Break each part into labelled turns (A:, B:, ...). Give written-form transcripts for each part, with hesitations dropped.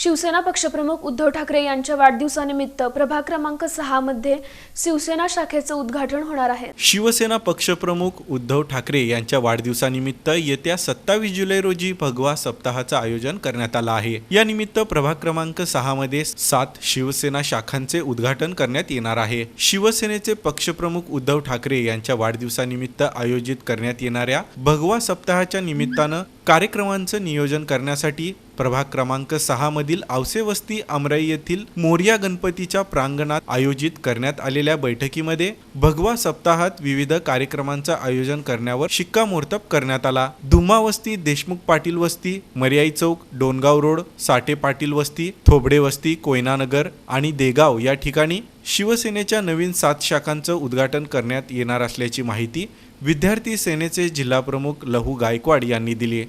A: शिवसेना पक्षप्रमुख उद्धव ठाकरे यांच्या वाढदिवसानिमित्त प्रभाग क्रमांक 6 मध्ये शिवसेना शाखेचे उद्घाटन होणार आहे।
B: शिवसेना पक्षप्रमुख उद्धव ठाकरे यांच्या वाढदिवसानिमित्त येत्या 27 जुलै रोजी भगवा सप्ताहाचे आयोजन करण्यात आले आहे। या निमित्त प्रभाग क्रमांक 6 मध्ये 7 शिवसेना शाखांचे उद्घाटन करण्यात येणार आहे। शिवसेनेचे पक्षप्रमुख उद्धव ठाकरे यांच्या वाढदिवसानिमित्त आयोजित करण्यात येणाऱ्या भगवा सप्ताहाच्या निमित्ताने कार्यक्रमांचे नियोजन करण्यासाठी प्रभाग क्रमांक 6 मधील आवसे वस्ती अमराई येथील मोरया गणपतीच्या प्रांगणात आयोजित करण्यात आलेल्या बैठकीमध्ये भगवा सप्ताहात विविध कार्यक्रमांचे आयोजन करण्यावर शिक्कामोर्तब करण्यात आला। धुमा वस्ती, देशमुख पाटील वस्ती, मर्याई चौक, डोनगाव रोड, साठे पाटील वस्ती, थोबडे वस्ती, कोयनानगर आणि देगाव या ठिकाणी शिवसेनेच्या नवीन 7 शाखांचे उद्घाटन करण्यात येणार असल्याची माहिती विद्यार्थी सेनेचे जिल्हाप्रमुख लहू गायकवाड यांनी दिली।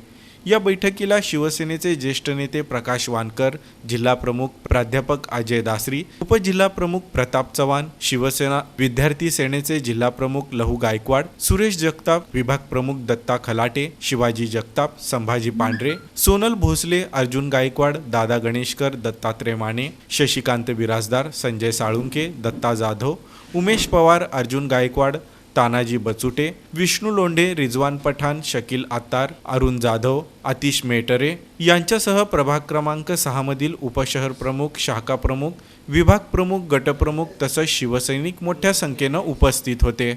B: या बैठकीला शिवसेनेचे ज्येष्ठ नेते प्रकाश वानकर, जिल्हाप्रमुख प्राध्यापक अजय दासरी, उपजिल्हाप्रमुख प्रताप चव्हाण, शिवसेना विद्यार्थी सेनेचे जिल्हाप्रमुख लहू गायकवाड, सुरेश जगताप, विभाग प्रमुख दत्ता खलाटे, शिवाजी जगताप, संभाजी पांढरे, सोनल भोसले, अर्जुन गायकवाड, दादा गणेशकर, दत्तात्रय माने, शशिकांत बिराजदार, संजय साळुंके, दत्ता जाधव, उमेश पवार, अर्जुन गायकवाड, तानाजी बचुटे, विष्णू लोंढे, रिजवान पठाण, शकील आत्तार, अरुण जाधव, आतिश मेटरे यांच्यासह प्रभाग क्रमांक 6 मधील उपशहर प्रमुख, शाखा प्रमुख, विभाग प्रमुख, गटप्रमुख तसेच शिवसैनिक मोठ्या संख्येने उपस्थित होते।